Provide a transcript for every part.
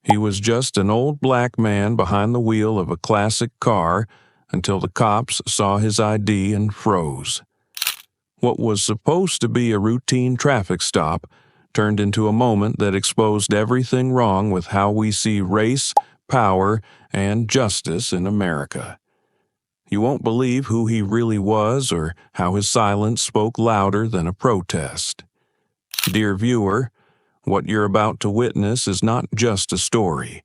He was just an old black man behind the wheel of a classic car until the cops saw his ID and froze. What was supposed to be a routine traffic stop turned into a moment that exposed everything wrong with how we see race, power, and justice in America. You won't believe who he really was or how his silence spoke louder than a protest. Dear viewer, what you're about to witness is not just a story.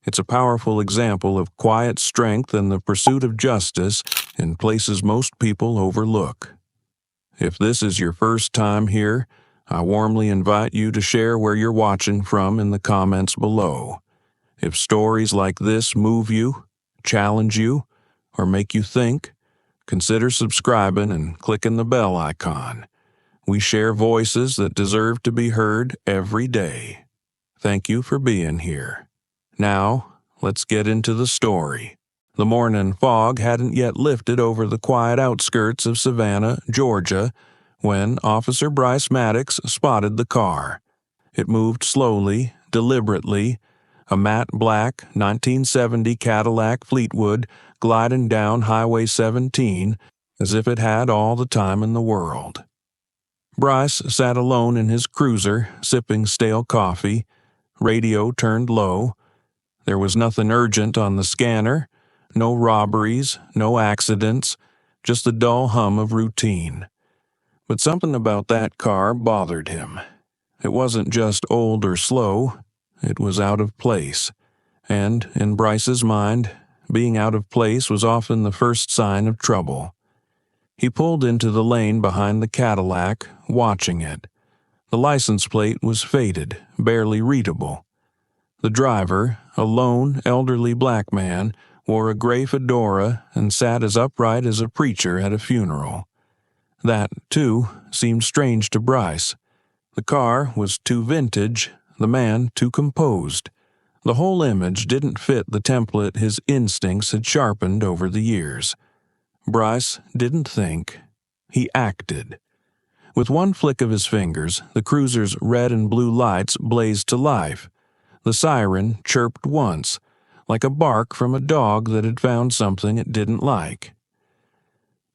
It's a powerful example of quiet strength and the pursuit of justice in places most people overlook. If this is your first time here, I warmly invite you to share where you're watching from in the comments below. If stories like this move you, challenge you, or make you think, consider subscribing and clicking the bell icon. We share voices that deserve to be heard every day. Thank you for being here. Now, let's get into the story. The morning fog hadn't yet lifted over the quiet outskirts of Savannah, Georgia, when Officer Bryce Maddox spotted the car. It moved slowly, deliberately, a matte black 1970 Cadillac Fleetwood gliding down Highway 17 as if it had all the time in the world. Bryce sat alone in his cruiser, sipping stale coffee, radio turned low. There was nothing urgent on the scanner, no robberies, no accidents, just the dull hum of routine. But something about that car bothered him. It wasn't just old or slow, it was out of place. And, in Bryce's mind, being out of place was often the first sign of trouble. He pulled into the lane behind the Cadillac, watching it. The license plate was faded, barely readable. The driver, a lone, elderly black man, wore a gray fedora and sat as upright as a preacher at a funeral. That, too, seemed strange to Bryce. The car was too vintage, the man too composed. The whole image didn't fit the template his instincts had sharpened over the years. Bryce didn't think. He acted. With one flick of his fingers, the cruiser's red and blue lights blazed to life. The siren chirped once, like a bark from a dog that had found something it didn't like.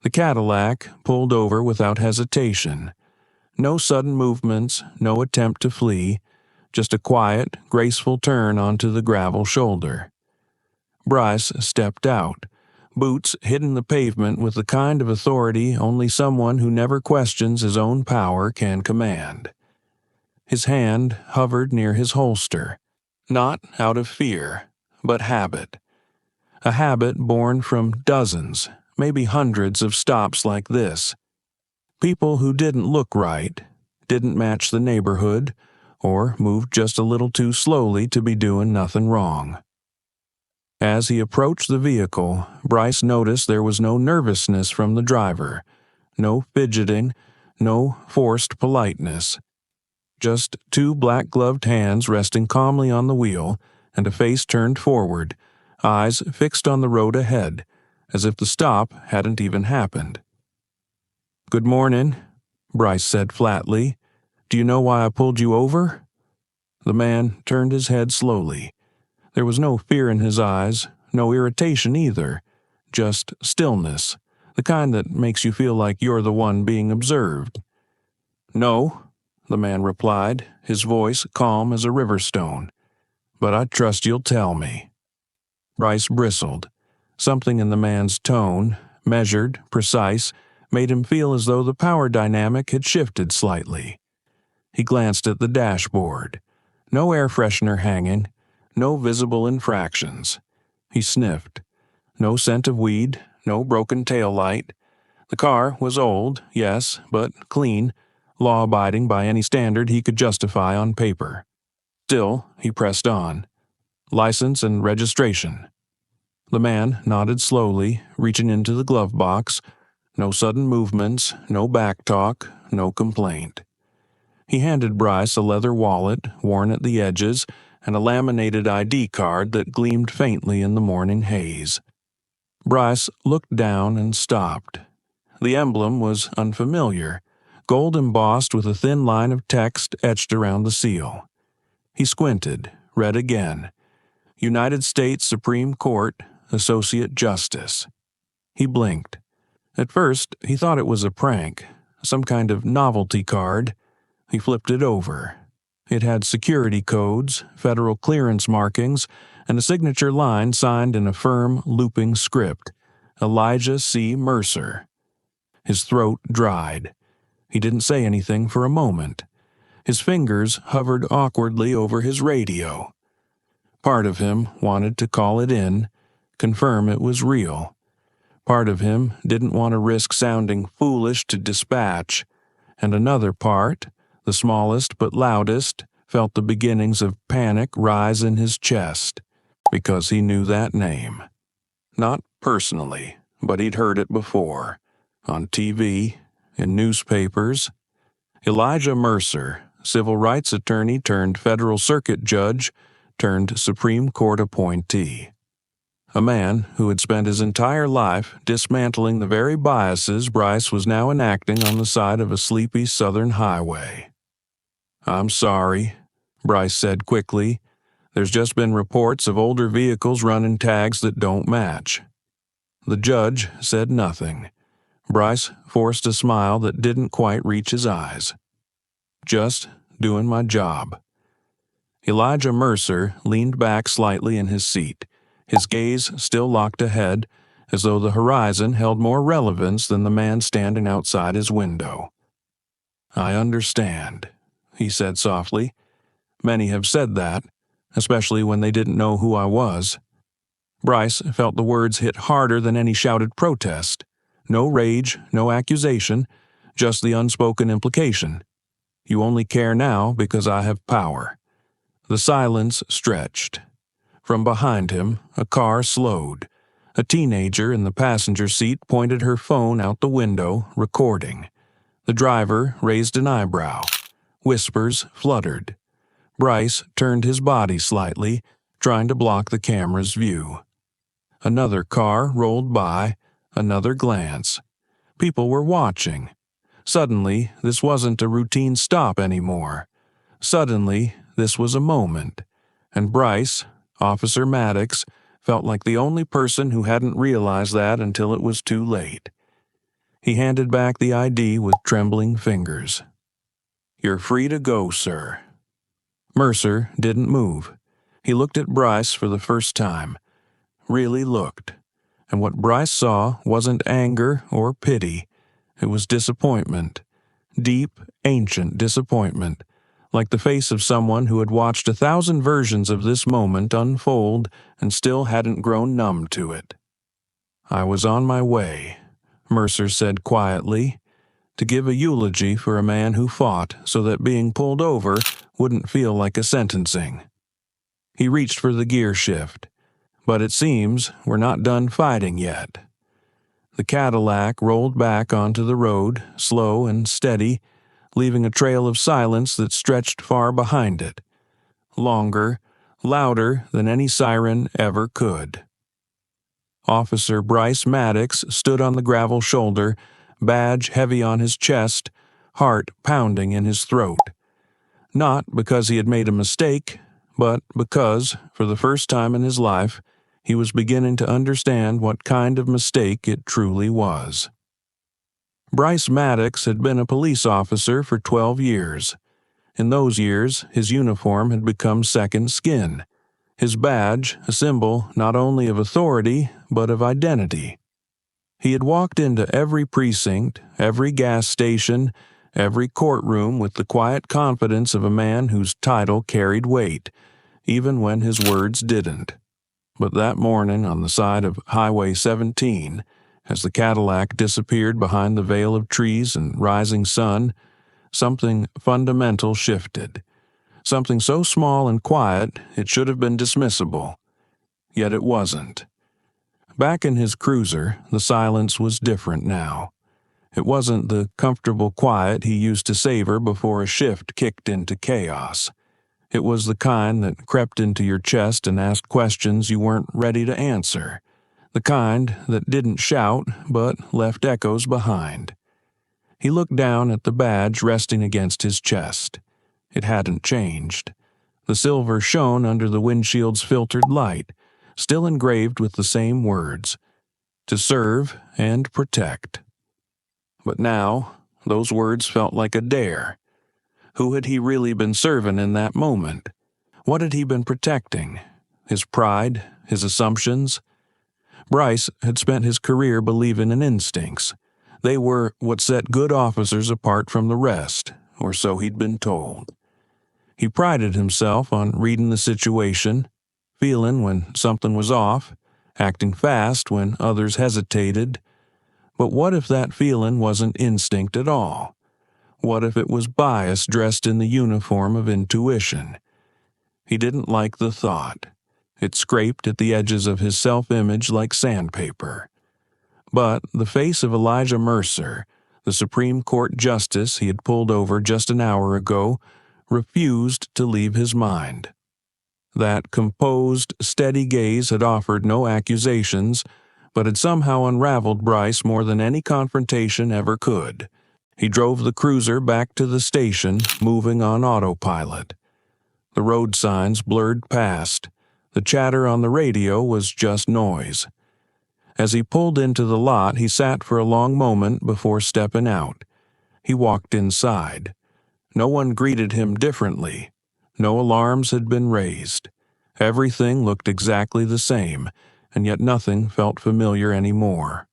The Cadillac pulled over without hesitation. No sudden movements, no attempt to flee, just a quiet, graceful turn onto the gravel shoulder. Bryce stepped out, boots hitting the pavement with the kind of authority only someone who never questions his own power can command. His hand hovered near his holster, not out of fear, but habit. A habit born from dozens, maybe hundreds of stops like this. People who didn't look right, didn't match the neighborhood, or moved just a little too slowly to be doing nothing wrong. As he approached the vehicle, Bryce noticed there was no nervousness from the driver, no fidgeting, no forced politeness. Just two black-gloved hands resting calmly on the wheel and a face turned forward, eyes fixed on the road ahead, as if the stop hadn't even happened. "Good morning," Bryce said flatly. "Do you know why I pulled you over?" The man turned his head slowly. There was no fear in his eyes, no irritation either, just stillness, the kind that makes you feel like you're the one being observed. "No," the man replied, his voice calm as a river stone. "But I trust you'll tell me." Bryce bristled. Something in the man's tone, measured, precise, made him feel as though the power dynamic had shifted slightly. He glanced at the dashboard. No air freshener hanging, no visible infractions. He sniffed. No scent of weed, no broken taillight. The car was old, yes, but clean, law-abiding by any standard he could justify on paper. Still, he pressed on. "License and registration." The man nodded slowly, reaching into the glove box. No sudden movements, no backtalk, no complaint. He handed Bryce a leather wallet, worn at the edges, and a laminated ID card that gleamed faintly in the morning haze. Bryce looked down and stopped. The emblem was unfamiliar, gold embossed with a thin line of text etched around the seal. He squinted, read again, United States Supreme Court, Associate Justice. He blinked. At first, he thought it was a prank, some kind of novelty card. He flipped it over. It had security codes, federal clearance markings, and a signature line signed in a firm, looping script. Elijah C. Mercer. His throat dried. He didn't say anything for a moment. His fingers hovered awkwardly over his radio. Part of him wanted to call it in, confirm it was real. Part of him didn't want to risk sounding foolish to dispatch, and another part, the smallest but loudest, felt the beginnings of panic rise in his chest, because he knew that name. Not personally, but he'd heard it before, on TV, in newspapers. Elijah Mercer, civil rights attorney turned federal circuit judge turned Supreme Court appointee. A man who had spent his entire life dismantling the very biases Bryce was now enacting on the side of a sleepy southern highway. "I'm sorry," Bryce said quickly. "There's just been reports of older vehicles running tags that don't match." The judge said nothing. Bryce forced a smile that didn't quite reach his eyes. "Just doing my job." Elijah Mercer leaned back slightly in his seat, his gaze still locked ahead, as though the horizon held more relevance than the man standing outside his window. "I understand," he said softly. "Many have said that, especially when they didn't know who I was." Bryce felt the words hit harder than any shouted protest. No rage, no accusation, just the unspoken implication. "You only care now because I have power." The silence stretched. From behind him, a car slowed. A teenager in the passenger seat pointed her phone out the window, recording. The driver raised an eyebrow. Whispers fluttered. Bryce turned his body slightly, trying to block the camera's view. Another car rolled by, another glance. People were watching. Suddenly, this wasn't a routine stop anymore. Suddenly, this was a moment, and Bryce, Officer Maddox, felt like the only person who hadn't realized that until it was too late. He handed back the ID with trembling fingers. "You're free to go, sir." Mercer didn't move. He looked at Bryce for the first time. Really looked. And what Bryce saw wasn't anger or pity. It was disappointment. Deep, ancient disappointment. Like the face of someone who had watched 1,000 versions of this moment unfold and still hadn't grown numb to it. "I was on my way," Mercer said quietly, "to give a eulogy for a man who fought so that being pulled over wouldn't feel like a sentencing." He reached for the gear shift. "But it seems we're not done fighting yet." The Cadillac rolled back onto the road, slow and steady, leaving a trail of silence that stretched far behind it. Longer, louder than any siren ever could. Officer Bryce Maddox stood on the gravel shoulder, badge heavy on his chest, heart pounding in his throat. Not because he had made a mistake, but because, for the first time in his life, he was beginning to understand what kind of mistake it truly was. Bryce Maddox had been a police officer for 12 years. In those years, his uniform had become second skin. His badge, a symbol not only of authority, but of identity. He had walked into every precinct, every gas station, every courtroom with the quiet confidence of a man whose title carried weight, even when his words didn't. But that morning on the side of Highway 17, as the Cadillac disappeared behind the veil of trees and rising sun, something fundamental shifted. Something so small and quiet it should have been dismissible. Yet it wasn't. Back in his cruiser, the silence was different now. It wasn't the comfortable quiet he used to savor before a shift kicked into chaos. It was the kind that crept into your chest and asked questions you weren't ready to answer. The kind that didn't shout, but left echoes behind. He looked down at the badge resting against his chest. It hadn't changed. The silver shone under the windshield's filtered light, still engraved with the same words, "To serve and protect." But now, those words felt like a dare. Who had he really been serving in that moment? What had he been protecting? His pride? His assumptions? Bryce had spent his career believing in instincts. They were what set good officers apart from the rest, or so he'd been told. He prided himself on reading the situation, feeling when something was off, acting fast when others hesitated. But what if that feeling wasn't instinct at all? What if it was bias dressed in the uniform of intuition? He didn't like the thought. It scraped at the edges of his self-image like sandpaper. But the face of Elijah Mercer, the Supreme Court justice he had pulled over just an hour ago, refused to leave his mind. That composed, steady gaze had offered no accusations, but had somehow unraveled Bryce more than any confrontation ever could. He drove the cruiser back to the station, moving on autopilot. The road signs blurred past. The chatter on the radio was just noise. As he pulled into the lot, he sat for a long moment before stepping out. He walked inside. No one greeted him differently. No alarms had been raised. Everything looked exactly the same, and yet nothing felt familiar anymore.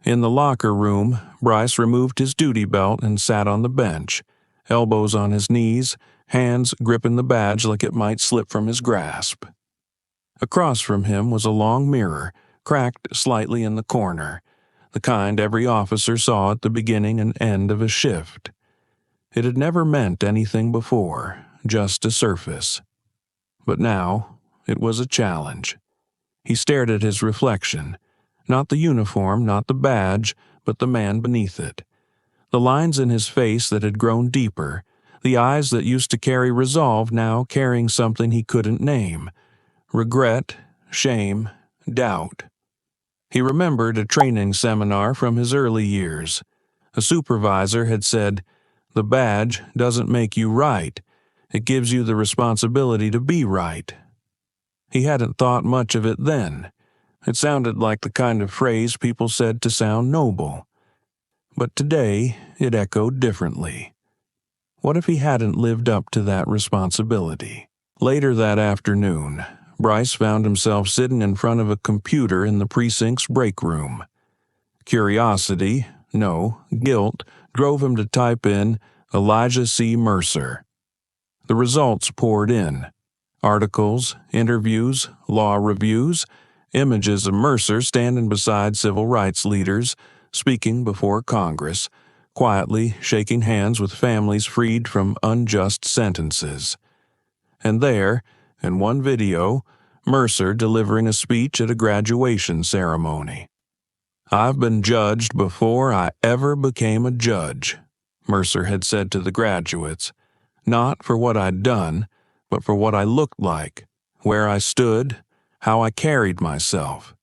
In the locker room, Bryce removed his duty belt and sat on the bench, elbows on his knees, hands gripping the badge like it might slip from his grasp. Across from him was a long mirror, cracked slightly in the corner, the kind every officer saw at the beginning and end of a shift. It had never meant anything before, just a surface. But now, it was a challenge. He stared at his reflection, not the uniform, not the badge, but the man beneath it. The lines in his face that had grown deeper, the eyes that used to carry resolve now carrying something he couldn't name. Regret, shame, doubt. He remembered a training seminar from his early years. A supervisor had said, "The badge doesn't make you right. It gives you the responsibility to be right." He hadn't thought much of it then. It sounded like the kind of phrase people said to sound noble. But today, it echoed differently. What if he hadn't lived up to that responsibility? Later that afternoon, Bryce found himself sitting in front of a computer in the precinct's break room. Curiosity, no, guilt, drove him to type in Elijah C. Mercer. The results poured in. Articles, interviews, law reviews, images of Mercer standing beside civil rights leaders, speaking before Congress, quietly shaking hands with families freed from unjust sentences. And there, in one video, Mercer delivering a speech at a graduation ceremony. "I've been judged before I ever became a judge," Mercer had said to the graduates, "not for what I'd done, but for what I looked like, where I stood, how I carried myself.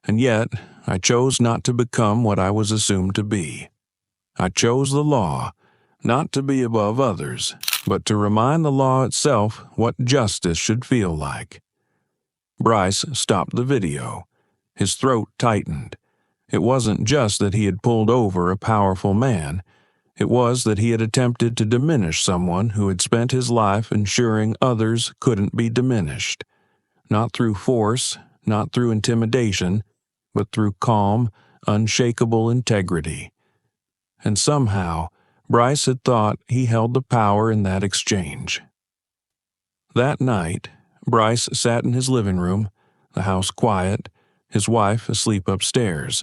And yet, I chose not to become what I was assumed to be. I chose the law, not to be above others, but to remind the law itself what justice should feel like." Bryce stopped the video. His throat tightened. It wasn't just that he had pulled over a powerful man. It was that he had attempted to diminish someone who had spent his life ensuring others couldn't be diminished. Not through force, not through intimidation, but through calm, unshakable integrity. And somehow, Bryce had thought he held the power in that exchange. That night, Bryce sat in his living room, the house quiet, his wife asleep upstairs.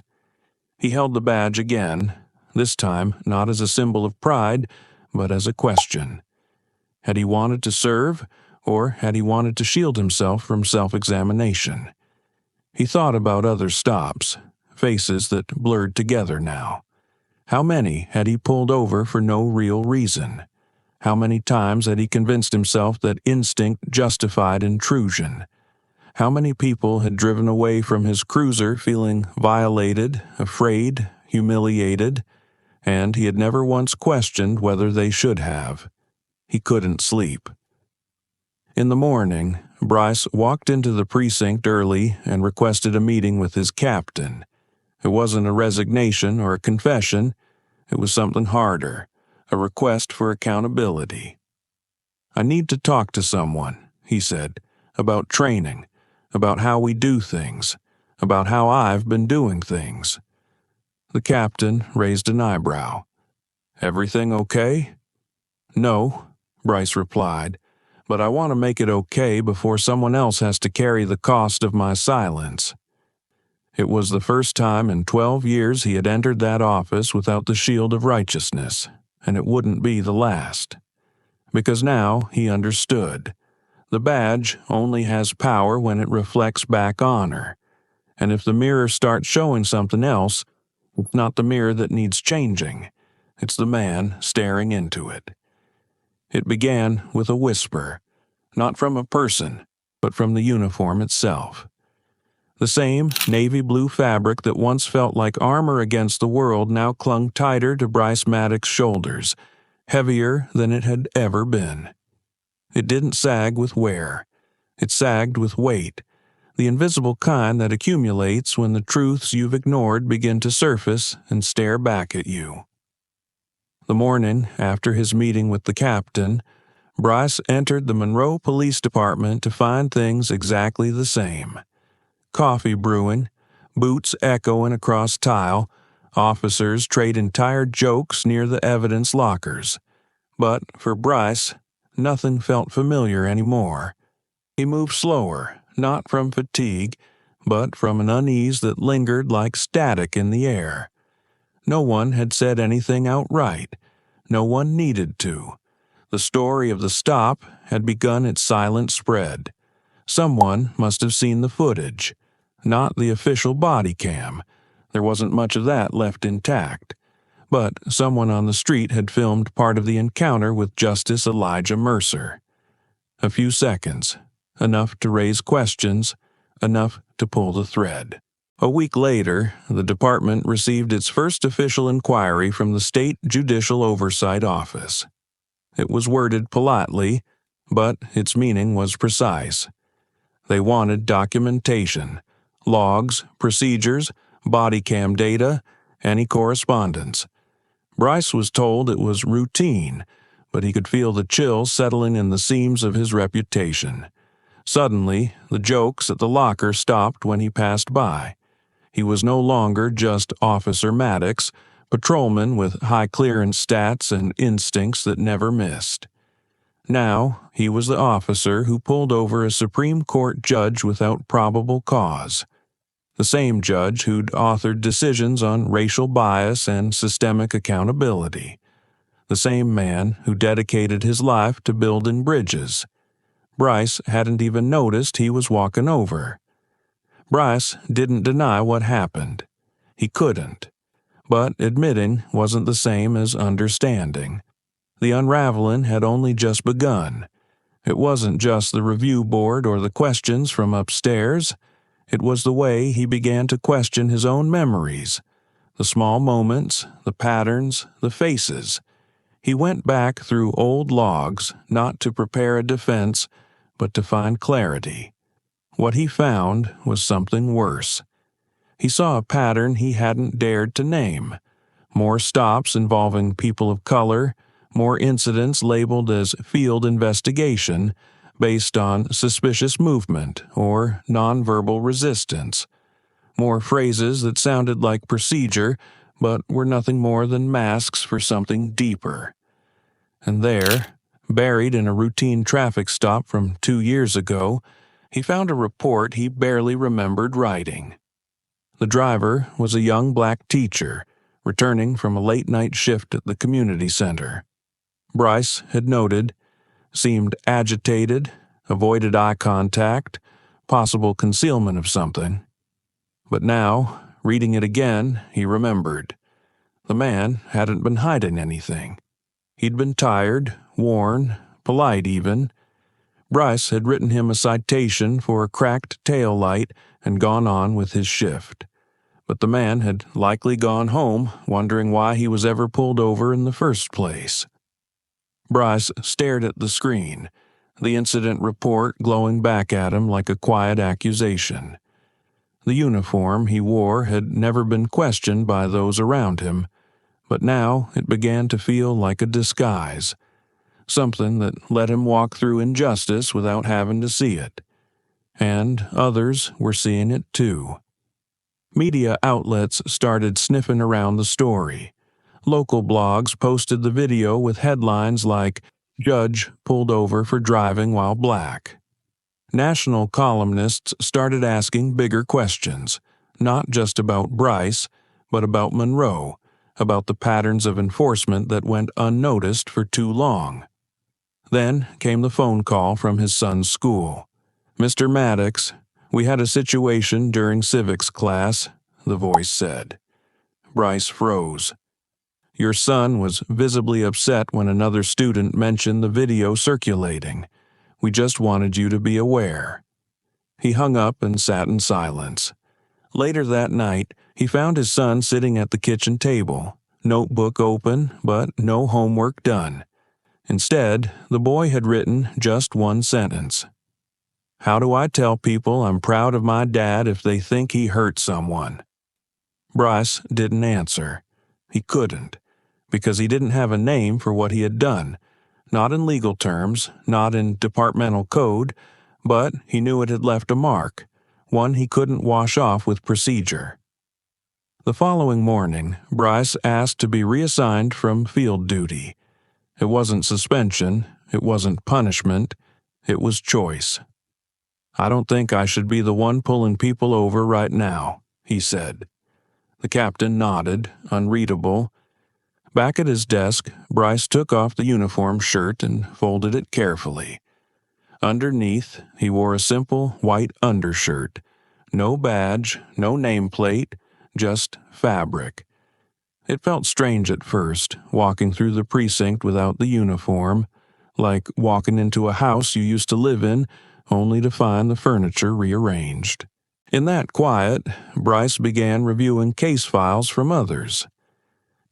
He held the badge again, this time not as a symbol of pride, but as a question. Had he wanted to serve, or had he wanted to shield himself from self-examination? He thought about other stops, faces that blurred together now. How many had he pulled over for no real reason? How many times had he convinced himself that instinct justified intrusion? How many people had driven away from his cruiser feeling violated, afraid, humiliated, and he had never once questioned whether they should have. He couldn't sleep. In the morning, Bryce walked into the precinct early and requested a meeting with his captain. It wasn't a resignation or a confession. It was something harder, a request for accountability. "I need to talk to someone," he said, "about training, about how we do things, about how I've been doing things." The captain raised an eyebrow. "Everything okay?" "No," Bryce replied, "but I want to make it okay before someone else has to carry the cost of my silence." It was the first time in 12 years he had entered that office without the shield of righteousness, and it wouldn't be the last. Because now he understood. The badge only has power when it reflects back honor, and if the mirror starts showing something else, it's not the mirror that needs changing. It's the man staring into it. It began with a whisper, not from a person, but from the uniform itself. The same navy blue fabric that once felt like armor against the world now clung tighter to Bryce Maddox's shoulders, heavier than it had ever been. It didn't sag with wear. It sagged with weight, the invisible kind that accumulates when the truths you've ignored begin to surface and stare back at you. The morning after his meeting with the captain, Bryce entered the Monroe Police Department to find things exactly the same. Coffee brewing, boots echoing across tile, officers trading tired jokes near the evidence lockers. But for Bryce, nothing felt familiar anymore. He moved slower, not from fatigue, but from an unease that lingered like static in the air. No one had said anything outright. No one needed to. The story of the stop had begun its silent spread. Someone must have seen the footage. Not the official body cam. There wasn't much of that left intact. But someone on the street had filmed part of the encounter with Justice Elijah Mercer. A few seconds, enough to raise questions, enough to pull the thread. A week later, the department received its first official inquiry from the State Judicial Oversight Office. It was worded politely, but its meaning was precise. They wanted documentation, logs, procedures, body cam data, any correspondence. Bryce was told it was routine, but he could feel the chill settling in the seams of his reputation. Suddenly, the jokes at the locker stopped when he passed by. He was no longer just Officer Maddox, patrolman with high clearance stats and instincts that never missed. Now, he was the officer who pulled over a Supreme Court judge without probable cause. The same judge who'd authored decisions on racial bias and systemic accountability. The same man who dedicated his life to building bridges. Bryce hadn't even noticed he was walking over. Bryce didn't deny what happened. He couldn't. But admitting wasn't the same as understanding. The unraveling had only just begun. It wasn't just the review board or the questions from upstairs. It was the way he began to question his own memories. The small moments, the patterns, the faces. He went back through old logs, not to prepare a defense, but to find clarity. What he found was something worse. He saw a pattern he hadn't dared to name. More stops involving people of color, more incidents labeled as field investigation, based on suspicious movement or nonverbal resistance. More phrases that sounded like procedure, but were nothing more than masks for something deeper. And there, buried in a routine traffic stop from 2 years ago, he found a report he barely remembered writing. The driver was a young black teacher, returning from a late-night shift at the community center. Bryce had noted, seemed agitated, avoided eye contact, possible concealment of something. But now, reading it again, he remembered. The man hadn't been hiding anything. He'd been tired, worn, polite even. Bryce had written him a citation for a cracked tail light and gone on with his shift. But the man had likely gone home, wondering why he was ever pulled over in the first place. Bryce stared at the screen. the incident report glowing back at him like a quiet accusation. The uniform he wore had never been questioned by those around him, but now it began to feel like a disguise, something that let him walk through injustice without having to see it. And others were seeing it too. Media outlets started sniffing around the story. Local blogs posted the video with headlines like, "Judge pulled over for driving while black." National columnists started asking bigger questions, not just about Bryce, but about Monroe, about the patterns of enforcement that went unnoticed for too long. Then came the phone call from his son's school. "Mr. Maddox, we had a situation during civics class," the voice said. Bryce froze. "Your son was visibly upset when another student mentioned the video circulating. We just wanted you to be aware." He hung up and sat in silence. Later that night, he found his son sitting at the kitchen table, notebook open, but no homework done. Instead, the boy had written just one sentence. "How do I tell people I'm proud of my dad if they think he hurt someone?" Bryce didn't answer. He couldn't, because he didn't have a name for what he had done. Not in legal terms, not in departmental code, but he knew it had left a mark, one he couldn't wash off with procedure. The following morning, Bryce asked to be reassigned from field duty. It wasn't suspension, it wasn't punishment, it was choice. "I don't think I should be the one pulling people over right now," he said. The captain nodded, unreadable. Back at his desk, Bryce took off the uniform shirt and folded it carefully. Underneath, he wore a simple white undershirt. No badge, no nameplate, just fabric. It felt strange at first, walking through the precinct without the uniform, like walking into a house you used to live in, only to find the furniture rearranged. In that quiet, Bryce began reviewing case files from others.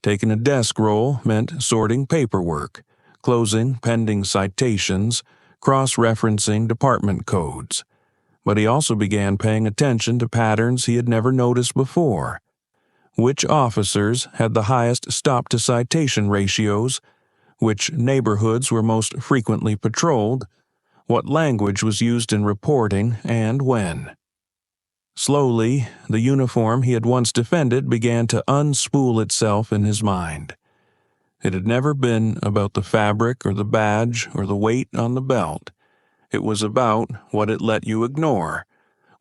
Taking a desk roll meant sorting paperwork, closing pending citations, cross-referencing department codes. But he also began paying attention to patterns he had never noticed before. Which officers had the highest stop-to-citation ratios, which neighborhoods were most frequently patrolled, what language was used in reporting, and when. Slowly, the uniform he had once defended began to unspool itself in his mind. It had never been about the fabric or the badge or the weight on the belt. It was about what it let you ignore,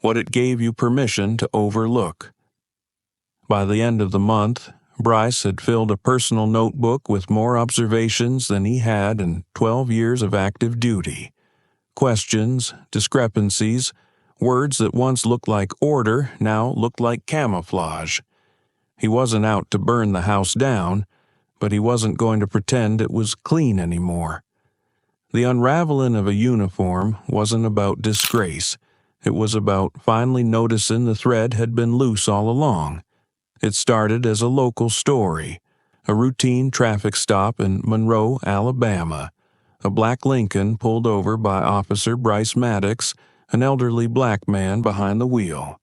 what it gave you permission to overlook. By the end of the month, Bryce had filled a personal notebook with more observations than he had in 12 years of active duty. Questions, discrepancies, words that once looked like order now looked like camouflage. He wasn't out to burn the house down, but he wasn't going to pretend it was clean anymore. The unraveling of a uniform wasn't about disgrace. It was about finally noticing the thread had been loose all along. It started as a local story, a routine traffic stop in Monroe, Alabama. A black Lincoln pulled over by Officer Bryce Maddox, an elderly black man behind the wheel.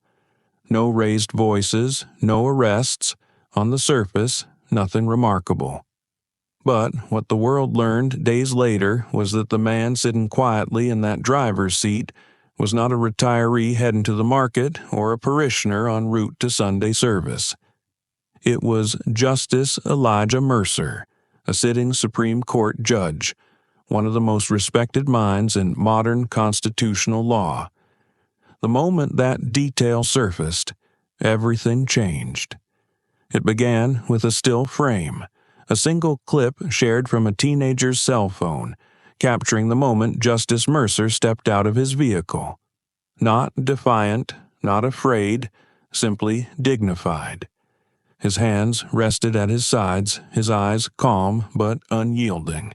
No raised voices, no arrests. On the surface, nothing remarkable. But what the world learned days later was that the man sitting quietly in that driver's seat was not a retiree heading to the market or a parishioner en route to Sunday service. It was Justice Elijah Mercer, a sitting Supreme Court judge, one of the most respected minds in modern constitutional law. The moment that detail surfaced, everything changed. It began with a still frame, a single clip shared from a teenager's cell phone, capturing the moment Justice Mercer stepped out of his vehicle. Not defiant, not afraid, simply dignified. His hands rested at his sides, his eyes calm but unyielding.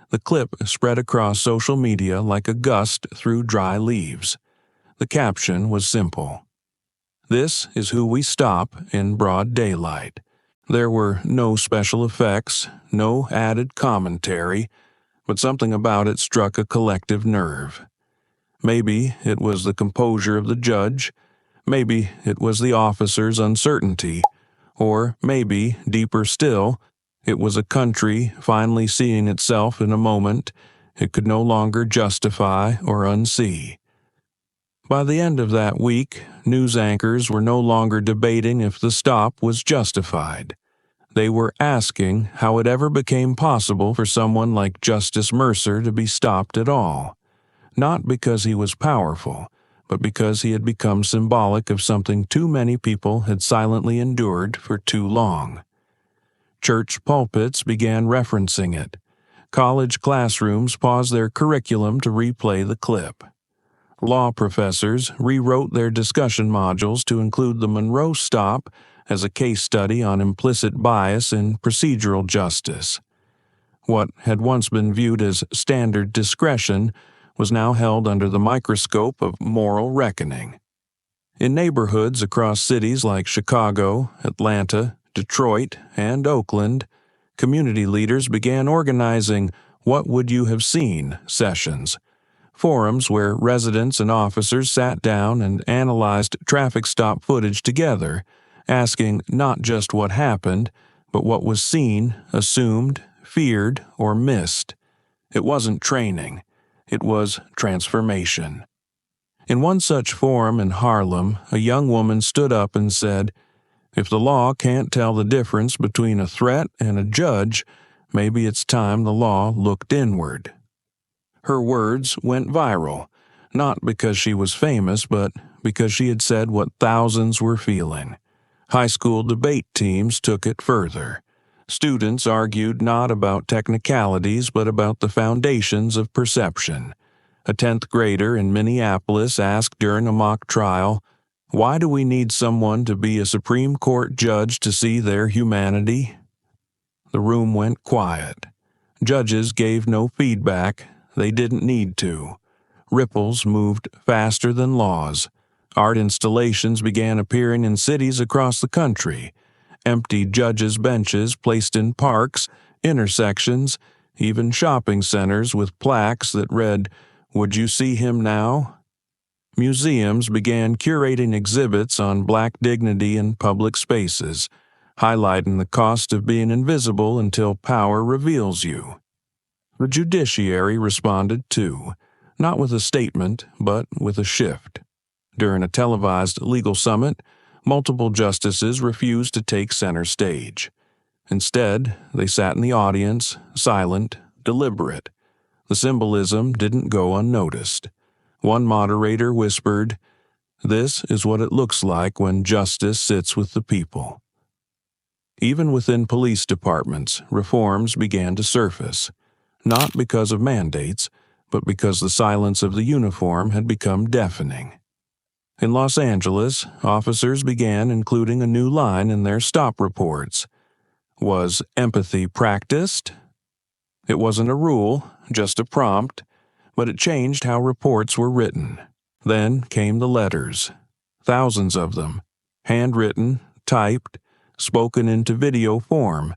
The clip spread across social media like a gust through dry leaves. The caption was simple. "This is who we stop in broad daylight." There were no special effects, no added commentary, but something about it struck a collective nerve. Maybe it was the composure of the judge, maybe it was the officer's uncertainty, or maybe, deeper still, it was a country finally seeing itself in a moment it could no longer justify or unsee. By the end of that week, news anchors were no longer debating if the stop was justified. They were asking how it ever became possible for someone like Justice Mercer to be stopped at all. Not because he was powerful, but because he had become symbolic of something too many people had silently endured for too long. Church pulpits began referencing it. College classrooms paused their curriculum to replay the clip. Law professors rewrote their discussion modules to include the Monroe stop as a case study on implicit bias in procedural justice. What had once been viewed as standard discretion was now held under the microscope of moral reckoning. In neighborhoods across cities like Chicago, Atlanta, Detroit, and Oakland, community leaders began organizing "What Would You Have Seen" sessions, forums where residents and officers sat down and analyzed traffic stop footage together, asking not just what happened, but what was seen, assumed, feared, or missed. It wasn't training. It was transformation. In one such forum in Harlem, a young woman stood up and said, "If the law can't tell the difference between a threat and a judge, maybe it's time the law looked inward." Her words went viral, not because she was famous, but because she had said what thousands were feeling. High school debate teams took it further. Students argued not about technicalities, but about the foundations of perception. A 10th grader in Minneapolis asked during a mock trial, "Why do we need someone to be a Supreme Court judge to see their humanity?" The room went quiet. Judges gave no feedback. They didn't need to. Ripples moved faster than laws. Art installations began appearing in cities across the country. Empty judges' benches placed in parks, intersections, even shopping centers with plaques that read, "Would you see him now?" Museums began curating exhibits on Black dignity in public spaces, highlighting the cost of being invisible until power reveals you. The judiciary responded too, not with a statement, but with a shift. During a televised legal summit, multiple justices refused to take center stage. Instead, they sat in the audience, silent, deliberate. The symbolism didn't go unnoticed. One moderator whispered, "This is what it looks like when justice sits with the people." Even within police departments, reforms began to surface. Not because of mandates, but because the silence of the uniform had become deafening. In Los Angeles, officers began including a new line in their stop reports. Was empathy practiced? It wasn't a rule, just a prompt, but it changed how reports were written. Then came the letters, thousands of them, handwritten, typed, spoken into video form,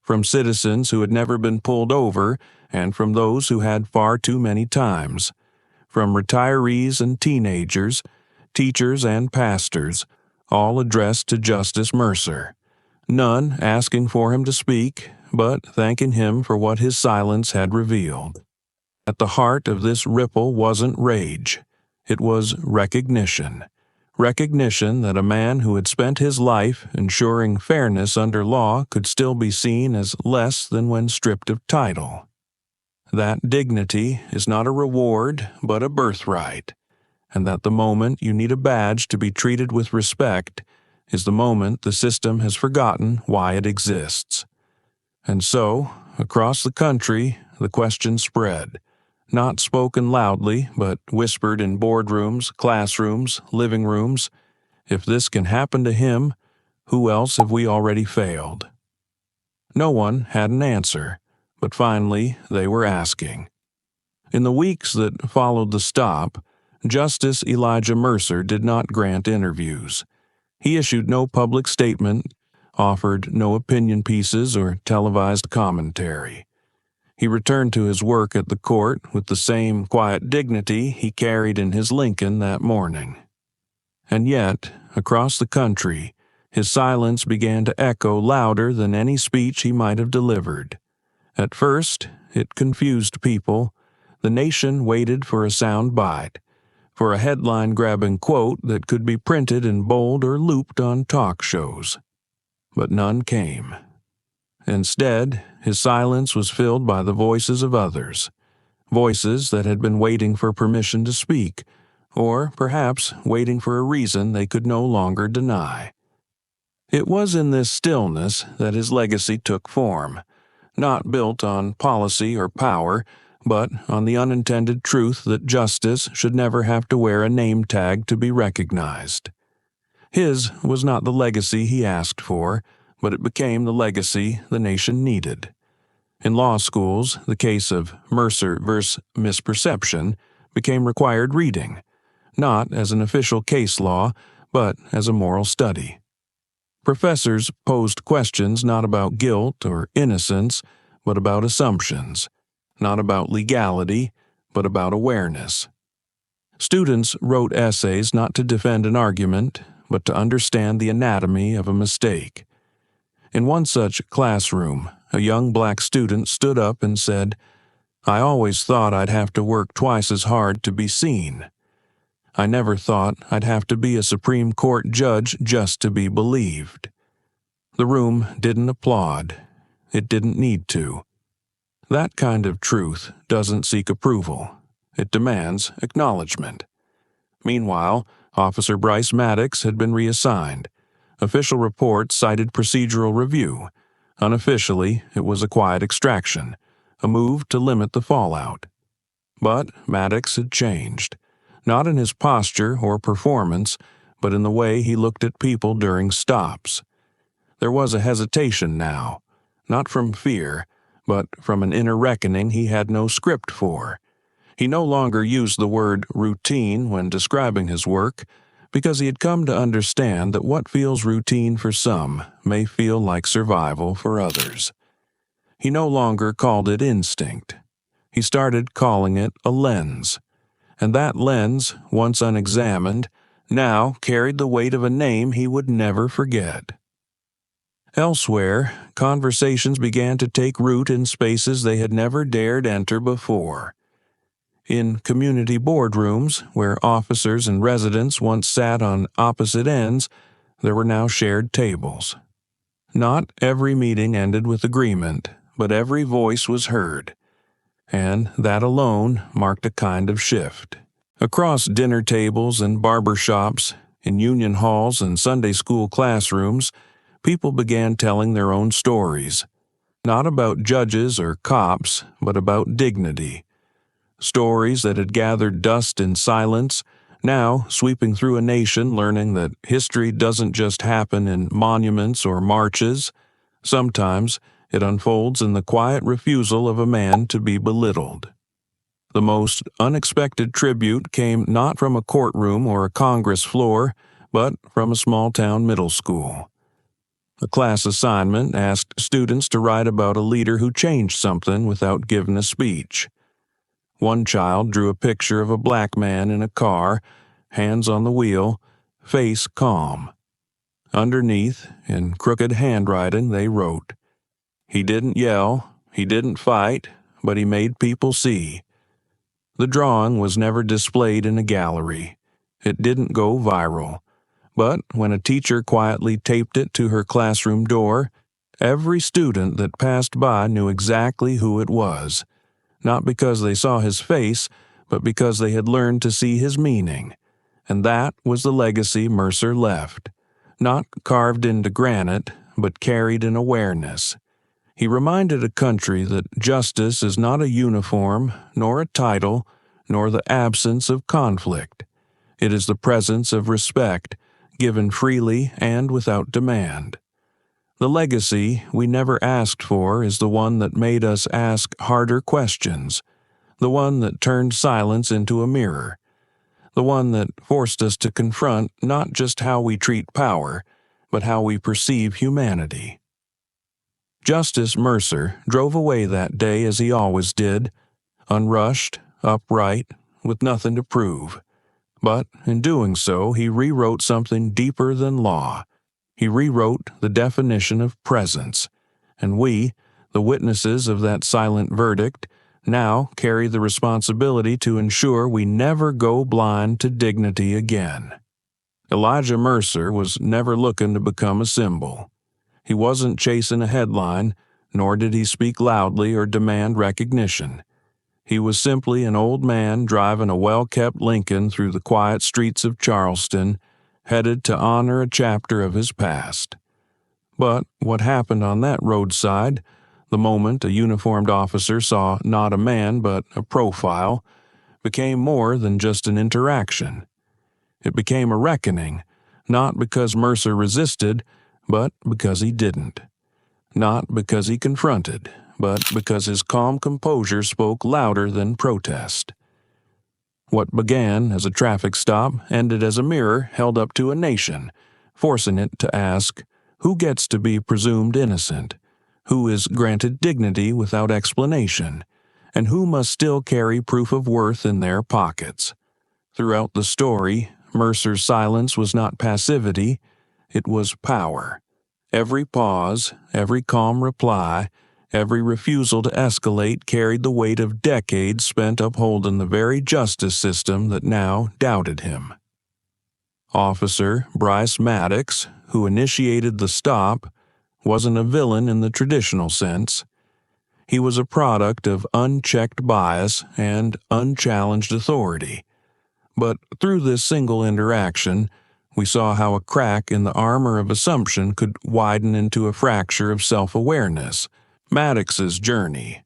from citizens who had never been pulled over and from those who had far too many times, from retirees and teenagers, teachers and pastors, all addressed to Justice Mercer. None asking for him to speak, but thanking him for what his silence had revealed. At the heart of this ripple wasn't rage. It was recognition. Recognition that a man who had spent his life ensuring fairness under law could still be seen as less than when stripped of title. That dignity is not a reward, but a birthright, and that the moment you need a badge to be treated with respect is the moment the system has forgotten why it exists. And so, across the country, the question spread, not spoken loudly, but whispered in boardrooms, classrooms, living rooms. If this can happen to him, who else have we already failed? No one had an answer, but finally they were asking. In the weeks that followed the stop, Justice Elijah Mercer did not grant interviews. He issued no public statement, offered no opinion pieces or televised commentary. He returned to his work at the court with the same quiet dignity he carried in his Lincoln that morning. And yet, across the country, his silence began to echo louder than any speech he might have delivered. At first, it confused people. The nation waited for a sound bite, for a headline-grabbing quote that could be printed in bold or looped on talk shows. But none came. Instead, his silence was filled by the voices of others, voices that had been waiting for permission to speak, or perhaps waiting for a reason they could no longer deny. It was in this stillness that his legacy took form, not built on policy or power, but on the unintended truth that justice should never have to wear a name tag to be recognized. His was not the legacy he asked for, but it became the legacy the nation needed. In law schools, the case of Mercer versus misperception became required reading, not as an official case law, but as a moral study. Professors posed questions not about guilt or innocence, but about assumptions, not about legality, but about awareness. Students wrote essays not to defend an argument, but to understand the anatomy of a mistake. In one such classroom, a young black student stood up and said, "I always thought I'd have to work twice as hard to be seen. I never thought I'd have to be a Supreme Court judge just to be believed." The room didn't applaud. It didn't need to. That kind of truth doesn't seek approval. It demands acknowledgement. Meanwhile, Officer Bryce Maddox had been reassigned. Official reports cited procedural review. Unofficially, it was a quiet extraction, a move to limit the fallout. But Maddox had changed, not in his posture or performance, but in the way he looked at people during stops. There was a hesitation now, not from fear, but from an inner reckoning he had no script for. He no longer used the word routine when describing his work, because he had come to understand that what feels routine for some may feel like survival for others. He no longer called it instinct. He started calling it a lens. And that lens, once unexamined, now carried the weight of a name he would never forget. Elsewhere, conversations began to take root in spaces they had never dared enter before. In community boardrooms, where officers and residents once sat on opposite ends, there were now shared tables. Not every meeting ended with agreement, but every voice was heard. And that alone marked a kind of shift. Across dinner tables and barber shops, in union halls and Sunday school classrooms, people began telling their own stories, not about judges or cops, but about dignity. Stories that had gathered dust in silence, now sweeping through a nation learning that history doesn't just happen in monuments or marches. Sometimes it unfolds in the quiet refusal of a man to be belittled. The most unexpected tribute came not from a courtroom or a Congress floor, but from a small-town middle school. A class assignment asked students to write about a leader who changed something without giving a speech. One child drew a picture of a black man in a car, hands on the wheel, face calm. Underneath, in crooked handwriting, they wrote, "He didn't yell, he didn't fight, but he made people see." The drawing was never displayed in a gallery. It didn't go viral. But when a teacher quietly taped it to her classroom door, every student that passed by knew exactly who it was. Not because they saw his face, but because they had learned to see his meaning. And that was the legacy Mercer left, not carved into granite, but carried in awareness. He reminded a country that justice is not a uniform, nor a title, nor the absence of conflict. It is the presence of respect, given freely and without demand. The legacy we never asked for is the one that made us ask harder questions, the one that turned silence into a mirror, the one that forced us to confront not just how we treat power, but how we perceive humanity. Justice Mercer drove away that day as he always did, unrushed, upright, with nothing to prove. But in doing so, he rewrote something deeper than law. He rewrote the definition of presence, and we, the witnesses of that silent verdict, now carry the responsibility to ensure we never go blind to dignity again. Elijah Mercer was never looking to become a symbol. He wasn't chasing a headline, nor did he speak loudly or demand recognition. He was simply an old man driving a well-kept Lincoln through the quiet streets of Charleston, headed to honor a chapter of his past. But what happened on that roadside, the moment a uniformed officer saw not a man but a profile, became more than just an interaction. It became a reckoning, not because Mercer resisted, but because he didn't. Not because he confronted, but because his calm composure spoke louder than protest. What began as a traffic stop ended as a mirror held up to a nation, forcing it to ask, who gets to be presumed innocent? Who is granted dignity without explanation? And who must still carry proof of worth in their pockets? Throughout the story, Mercer's silence was not passivity, it was power. Every pause, every calm reply, every refusal to escalate carried the weight of decades spent upholding the very justice system that now doubted him. Officer Bryce Maddox, who initiated the stop, wasn't a villain in the traditional sense. He was a product of unchecked bias and unchallenged authority. But through this single interaction, we saw how a crack in the armor of assumption could widen into a fracture of self-awareness. Maddox's journey,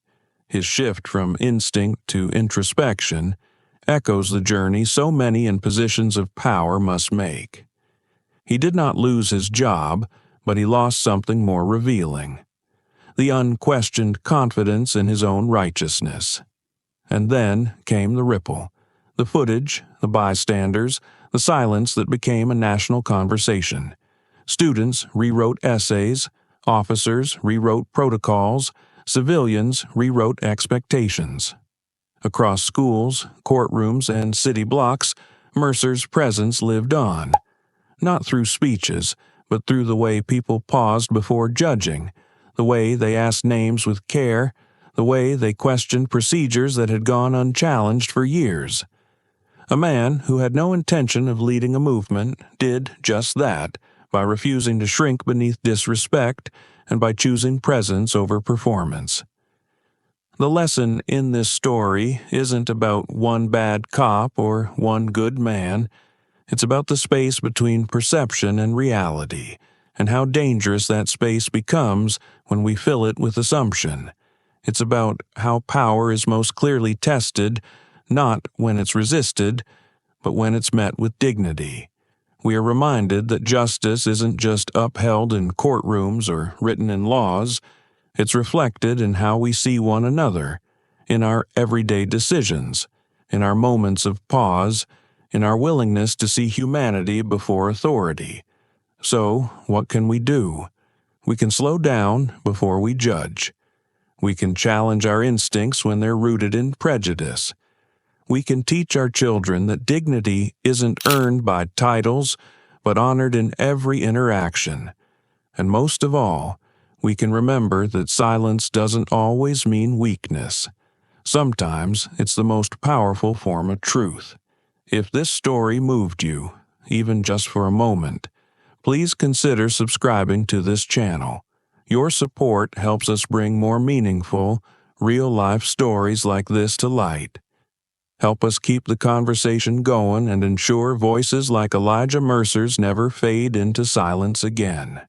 his shift from instinct to introspection, echoes the journey so many in positions of power must make. He did not lose his job, but he lost something more revealing: the unquestioned confidence in his own righteousness. And then came the ripple, the footage, the bystanders, the silence that became a national conversation. Students rewrote essays, officers rewrote protocols, civilians rewrote expectations. Across schools, courtrooms, and city blocks, Mercer's presence lived on, not through speeches, but through the way people paused before judging, the way they asked names with care, the way they questioned procedures that had gone unchallenged for years. A man who had no intention of leading a movement did just that by refusing to shrink beneath disrespect and by choosing presence over performance. The lesson in this story isn't about one bad cop or one good man. It's about the space between perception and reality, and how dangerous that space becomes when we fill it with assumption. It's about how power is most clearly tested, not when it's resisted, but when it's met with dignity. We are reminded that justice isn't just upheld in courtrooms or written in laws. It's reflected in how we see one another, in our everyday decisions, in our moments of pause, in our willingness to see humanity before authority. So, what can we do? We can slow down before we judge. We can challenge our instincts when they're rooted in prejudice. We can teach our children that dignity isn't earned by titles, but honored in every interaction. And most of all, we can remember that silence doesn't always mean weakness. Sometimes it's the most powerful form of truth. If this story moved you, even just for a moment, please consider subscribing to this channel. Your support helps us bring more meaningful, real-life stories like this to light. Help us keep the conversation going and ensure voices like Elijah Mercer's never fade into silence again.